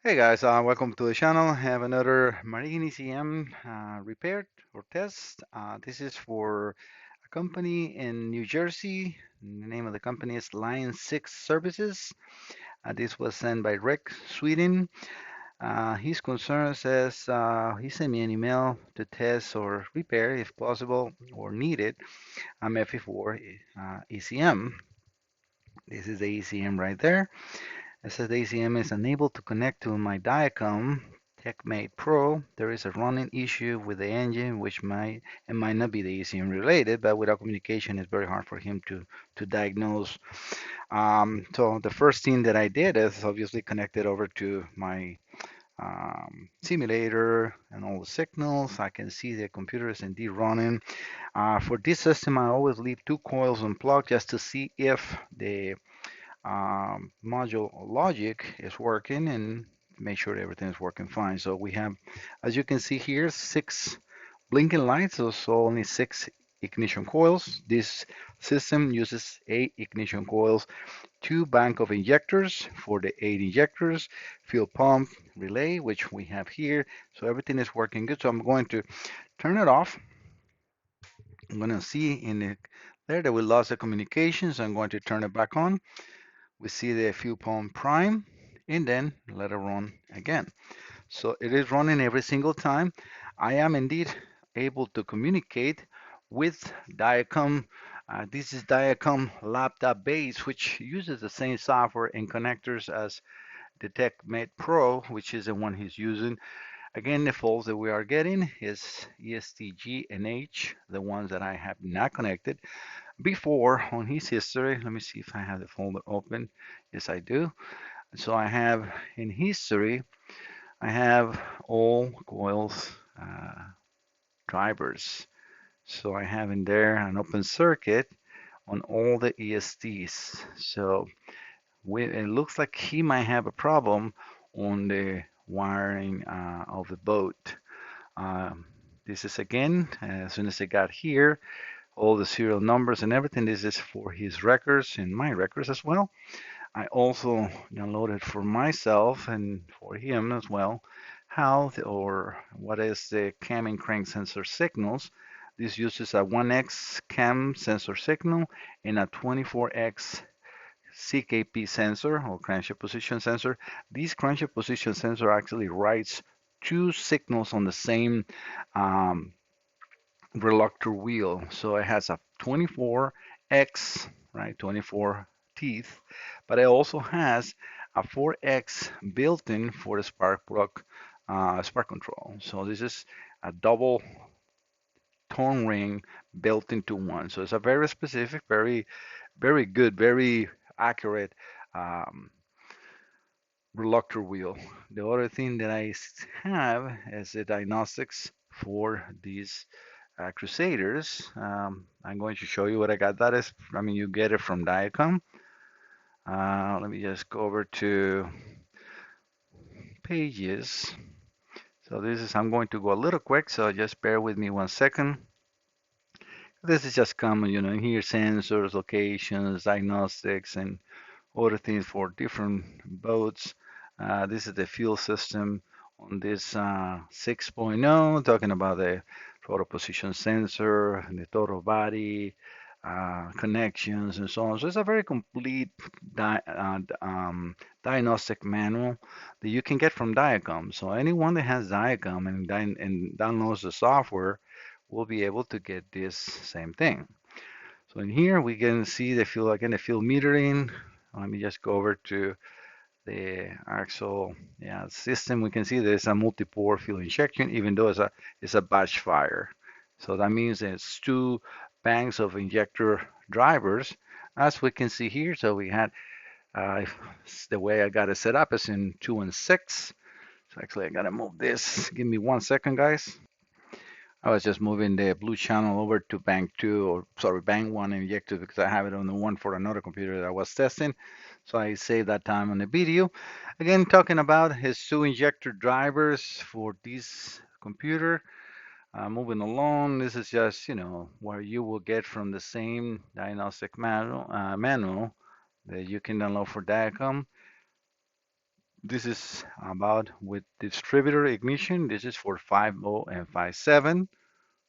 Hey guys, welcome to the channel. I have another Marine ECM repair or test. This is for a company in New Jersey. The name of the company is Line 6 Services. This was sent by Rick Sweden. His concern says he sent me an email to test or repair, if possible or needed, a MEFI for ECM. This is the ECM right there. It says the ACM is unable to connect to my Diacom TechMate Pro. There is a running issue with the engine, which might not be the ACM related, but without communication, it's very hard for him to diagnose. So the first thing that I did is obviously connected over to my simulator and all the signals. I can see the computer is indeed running. For this system, I always leave two coils unplugged just to see if the module logic is working and make sure everything is working fine. So we have, as you can see here, 6 blinking lights, so only 6 ignition coils. This system uses 8 ignition coils, 2 bank of injectors for the 8 injectors, fuel pump relay, which we have here. So everything is working good. So I'm going to turn it off. I'm going to see in the, there that we lost the communication, so I'm going to turn it back on. We see the fuel pump prime and then let it run again. So it is running every single time. I am indeed able to communicate with Diacom. This is Diacom laptop base, which uses the same software and connectors as the TechMate Pro, which is the one he's using. Again, the faults that we are getting is ESTG and H, the ones that I have not connected. Before, on his history, let me see if I have the folder open. Yes, I do. So I have in history, I have all coils drivers. So I have in there an open circuit on all the ESTs. So it looks like he might have a problem on the wiring of the boat. Um, this is again, as soon as I got here, all the serial numbers and everything. This is for his records and my records as well. I also downloaded for myself and for him as well how or what is the cam and crank sensor signals. This uses a 1x cam sensor signal and a 24x CKP sensor or crankshaft position sensor. This crankshaft position sensor actually writes two signals on the same um, reluctor wheel. So it has a 24x, right, 24 teeth, but it also has a 4x built-in for the spark plug spark control. So this is a double tone ring built into one. So it's a very specific, very good, very accurate um, reluctor wheel. The other thing that I have is the diagnostics for these Crusaders. I'm going to show you what I got. That is, I mean, you get it from Diacom. Let me just go over to pages. So this is, I'm going to go a little quick, so just bear with me 1 second. This is just common, you know, here sensors, locations, diagnostics, and other things for different boats. This is the fuel system on this 6.0, talking about the total position sensor, the total body, connections, and so on. So it's a very complete diagnostic manual that you can get from Diacom. So anyone that has Diacom and downloads the software will be able to get this same thing. So in here we can see the fuel, again, the fuel metering. Let me just go over to the actual system. We can see there's a multi-pore fuel injection, even though it's a batch fire. So that means it's two banks of injector drivers, as we can see here. So we had the way I got it set up is in 2 and 6. So actually I gotta move this. Give me 1 second, guys. I was just moving the blue channel over to bank 2, or sorry, bank 1 injector, because I have it on the one for another computer that I was testing. So I saved that time on the video. Again, talking about his 2 injector drivers for this computer. Moving along, this is just, you know, where you will get from the same diagnostic manual that you can download for Diacom. This is about with distributor ignition. This is for 5.0 and 5.7.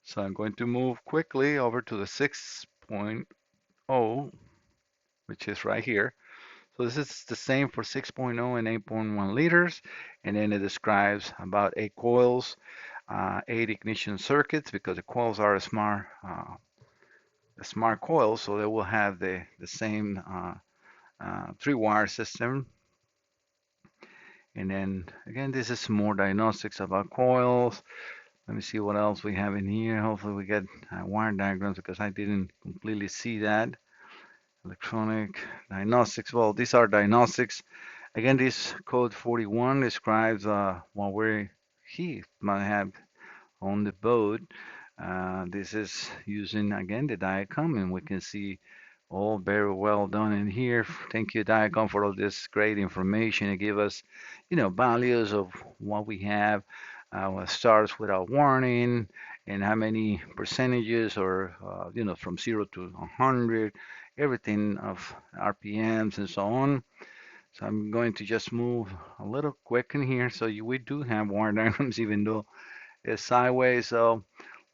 So I'm going to move quickly over to the 6.0, which is right here. So this is the same for 6.0 and 8.1 liters. And then it describes about 8 coils, 8 ignition circuits, because the coils are a smart coils, so they will have the same 3-wire system. And then again, this is more diagnostics about coils. Let me see what else we have in here. Hopefully we get wire diagrams because I didn't completely see that. Electronic diagnostics. Well, these are diagnostics. Again, this code 41 describes what he might have on the boat. This is using again the diagram, and we can see all very well done in here. Thank you, Diacom, for all this great information. It give us, values of what we have. What starts without warning, and how many percentages, or from 0 to 100, everything of RPMs and so on. So I'm going to just move a little quick in here. So we do have wire diagrams, even though it's sideways. So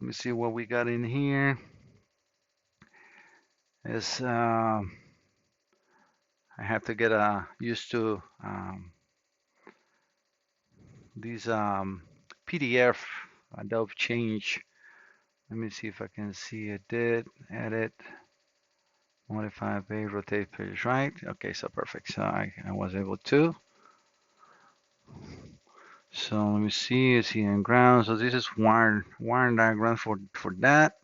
let me see what we got in here. Is I have to get used to these PDF Adobe change. Let me see if I can see it. Did edit, modify page, rotate page right. Okay, so perfect. So I was able to. So let me see. It's here in ground. So this is wire diagram for that.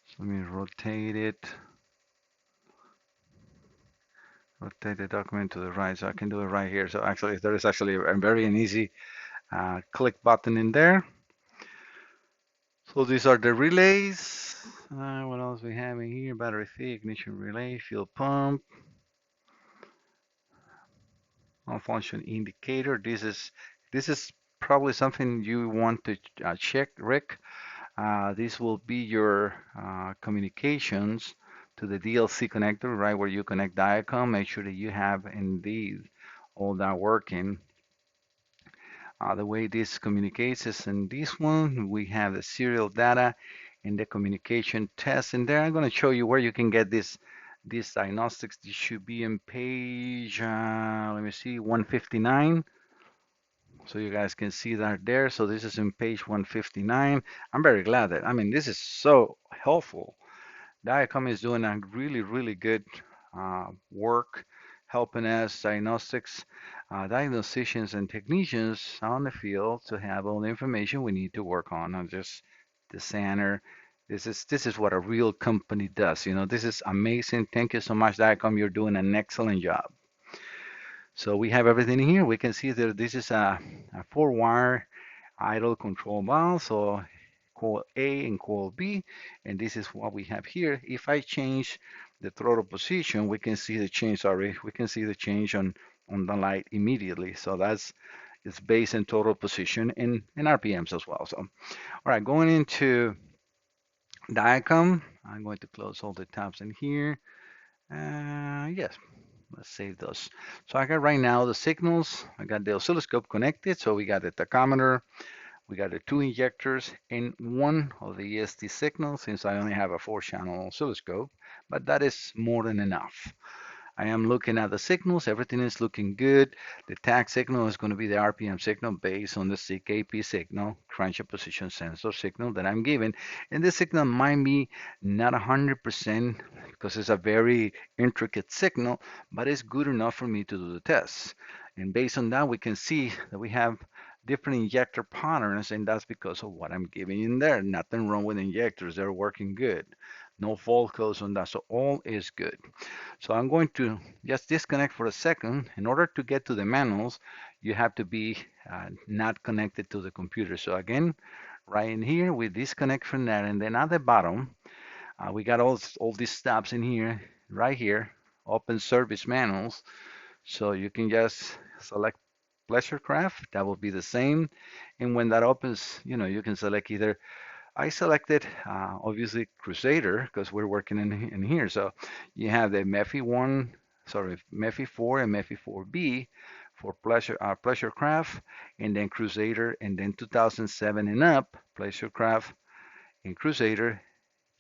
So let me rotate it. Rotate the document to the right, so I can do it right here. So actually, there is actually a very easy click button in there. So these are the relays. What else we have in here? Battery feed, ignition relay, fuel pump, malfunction indicator. This is probably something you want to check, Rick. This will be your communications to the DLC connector, right where you connect Diacom. Make sure that you have indeed all that working. The way this communicates is in this one. We have the serial data and the communication test. And there I'm going to show you where you can get these diagnostics. This should be in page, let me see, 159. So you guys can see that there. So this is in page 159. I'm very glad that, I mean, this is so helpful. Diacom is doing a really, really good work helping us diagnosticians and technicians on the field to have all the information we need to work on just the center. This is what a real company does. This is amazing. Thank you so much, Diacom. You're doing an excellent job. So we have everything here. We can see that this is a 4-wire idle control valve. So coil A and coil B, and this is what we have here. If I change the throttle position, we can see the change. Sorry, we can see the change on the light immediately. So it's based in total position and RPMs as well. So, all right, going into Diacom, I'm going to close all the tabs in here. Yes, let's save those. So I got right now the signals. I got the oscilloscope connected. So we got the tachometer, we got the 2 injectors and one of the EST signals, since I only have a 4-channel oscilloscope, but that is more than enough. I am looking at the signals. Everything is looking good. The tag signal is going to be the RPM signal based on the CKP signal, crankshaft position sensor signal that I'm given. And this signal might be not 100% because it's a very intricate signal, but it's good enough for me to do the tests. And based on that, we can see that we have different injector patterns, and that's because of what I'm giving in there. Nothing wrong with injectors. They're working good. No fault codes on that. So all is good. So I'm going to just disconnect for a second. In order to get to the manuals, you have to be not connected to the computer. So again, right in here, we disconnect from that. And then at the bottom, we got all these tabs in here, right here, open service manuals. So you can just select pleasure craft. That will be the same. And when that opens, you can select either. I selected obviously Crusader because we're working in here. So you have the MEFI 1 sorry, MEFI 4 and MEFI 4B for pleasure craft, and then Crusader, and then 2007 and up, pleasure craft and Crusader,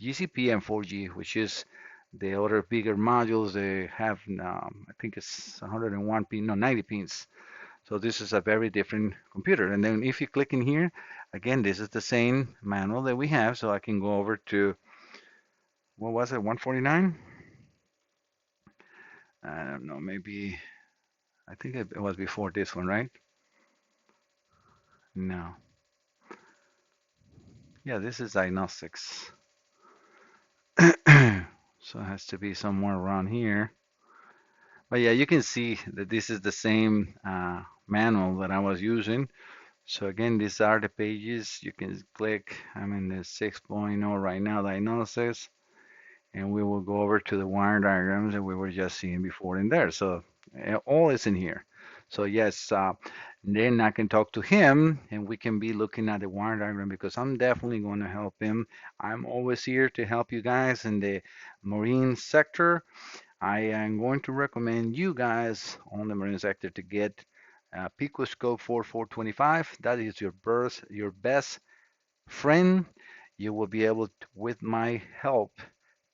GCP and 4G, which is the other bigger modules. They have, I think it's 101 pin, no, 90 pins. So this is a very different computer. And then if you click in here, again, this is the same manual that we have. So I can go over to, what was it, 149? I don't know, maybe, I think it was before this one, right? No. Yeah, this is Diagnostics. So it has to be somewhere around here. But yeah, you can see that this is the same manual that I was using. So again, these are the pages. You can click. I'm in the 6.0 right now, Diagnostics, and we will go over to the wire diagrams that we were just seeing before in there. So all is in here. So yes, then I can talk to him and we can be looking at the wire diagram because I'm definitely going to help him. I'm always here to help you guys in the marine sector. I am going to recommend you guys on the marine sector to get Picoscope 4425. That is your best friend. You will be able to, with my help,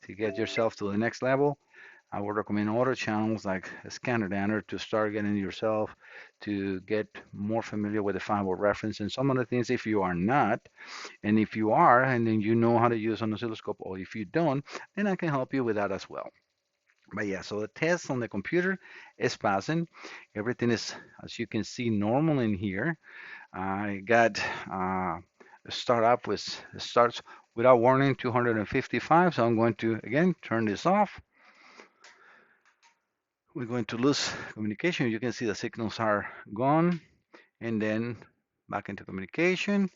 to get yourself to the next level. I would recommend other channels like Scanner Danner to start getting yourself to get more familiar with the 5-volt reference and some other things if you are not. And if you are, and then you know how to use an oscilloscope, or if you don't, then I can help you with that as well. But yeah, so the test on the computer is passing. Everything is, as you can see, normal in here. I got start up with starts without warning 255. So I'm going to again turn this off. We're going to lose communication. You can see the signals are gone, and then back into communication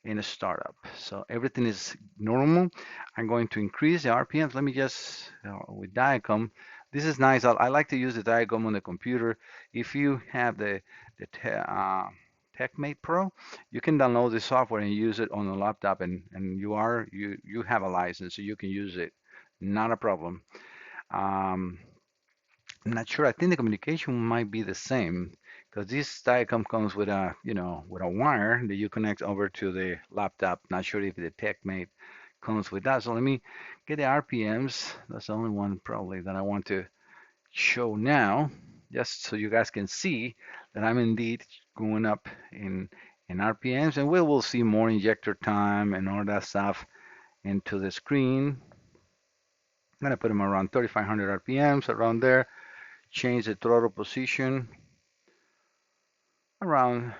in a startup. So everything is normal. I'm going to increase the RPMs. Let me just, with Diacom, this is nice. I like to use the Diacom on the computer. If you have the TechMate Pro, you can download the software and use it on a laptop, and you have a license, so you can use it. Not a problem. Um, I'm not sure. I think the communication might be the same because this Diacom comes with a, with a wire that you connect over to the laptop. Not sure if the TechMate comes with that. So let me get the RPMs. That's the only one probably that I want to show now, just so you guys can see that I'm indeed going up in RPMs, and we will see more injector time and all that stuff into the screen. I'm gonna put them around 3,500 RPMs around there. Change the throttle position around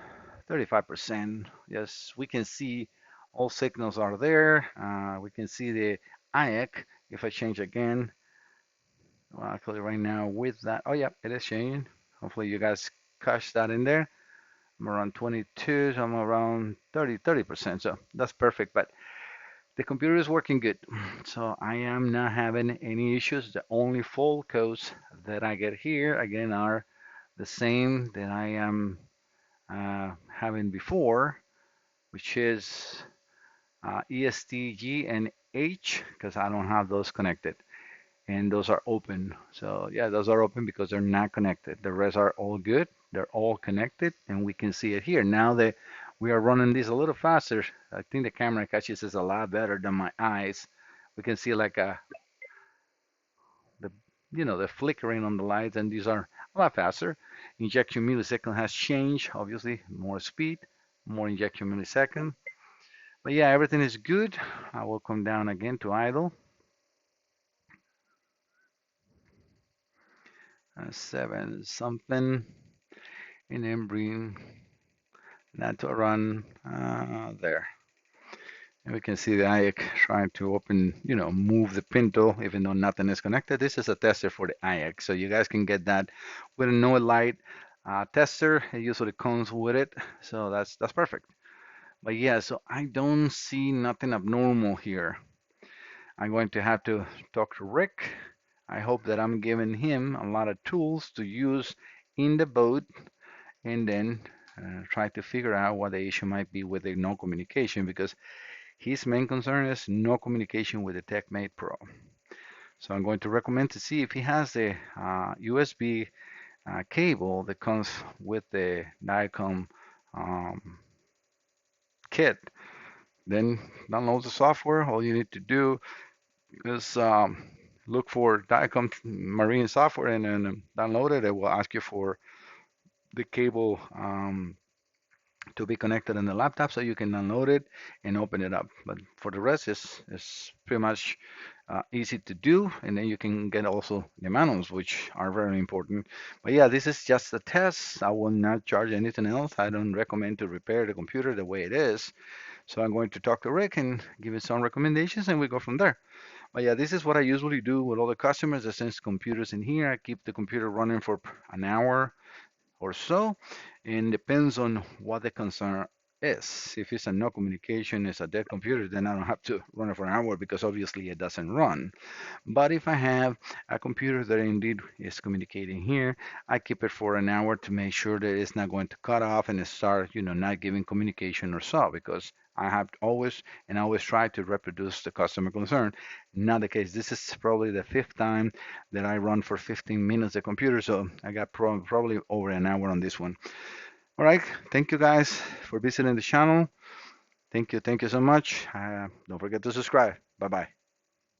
35%. Yes, we can see all signals are there. We can see the IEC. If I change again, well, actually right now with that, oh yeah, it is changing. Hopefully you guys catch that in there. I'm around 22, so I'm around 30%. So that's perfect. But the computer is working good. So I am not having any issues. The only fault codes that I get here again are the same that I am having before, which is EST, and H, because I don't have those connected. And those are open. So yeah, those are open because they're not connected. The rest are all good. They're all connected, and we can see it here. Now that we are running this a little faster, I think the camera catches this a lot better than my eyes. We can see like the the flickering on the lights, and these are a lot faster. Injection millisecond has changed, obviously more speed, more injection millisecond. But yeah, everything is good. I will come down again to idle. 7 something, and then bring that to run there. And we can see the IEC trying to open, move the pintle, even though nothing is connected. This is a tester for the IEC, so you guys can get that with a no light tester. It usually comes with it, so that's perfect. But yeah, so I don't see nothing abnormal here. I'm going to have to talk to Rick. I hope that I'm giving him a lot of tools to use in the boat, and then try to figure out what the issue might be with the no communication, because his main concern is no communication with the TechMate Pro. So I'm going to recommend to see if he has the USB cable that comes with the Diacom um, kit. Then download the software. All you need to do is look for Diacom Marine software and then download it. It will ask you for the cable to be connected in the laptop so you can download it and open it up. But for the rest, it's pretty much easy to do, and then you can get also the manuals, which are very important. But yeah, this is just a test. I will not charge anything else. I don't recommend to repair the computer the way it is. So I'm going to talk to Rick and give you some recommendations, and we go from there. But yeah, this is what I usually do with all the customers that sends computers in here. I keep the computer running for an hour or so, and depends on what the concern is. If it's a no communication, it's a dead computer, then I don't have to run it for an hour because obviously it doesn't run. But if I have a computer that indeed is communicating here, I keep it for an hour to make sure that it's not going to cut off and it start, not giving communication or so, because I have always and always try to reproduce the customer concern. Not the case. This is probably the fifth time that I run for 15 minutes the computer, so I got probably over an hour on this one. All right, thank you guys for visiting the channel. Thank you so much. Don't forget to subscribe. Bye bye.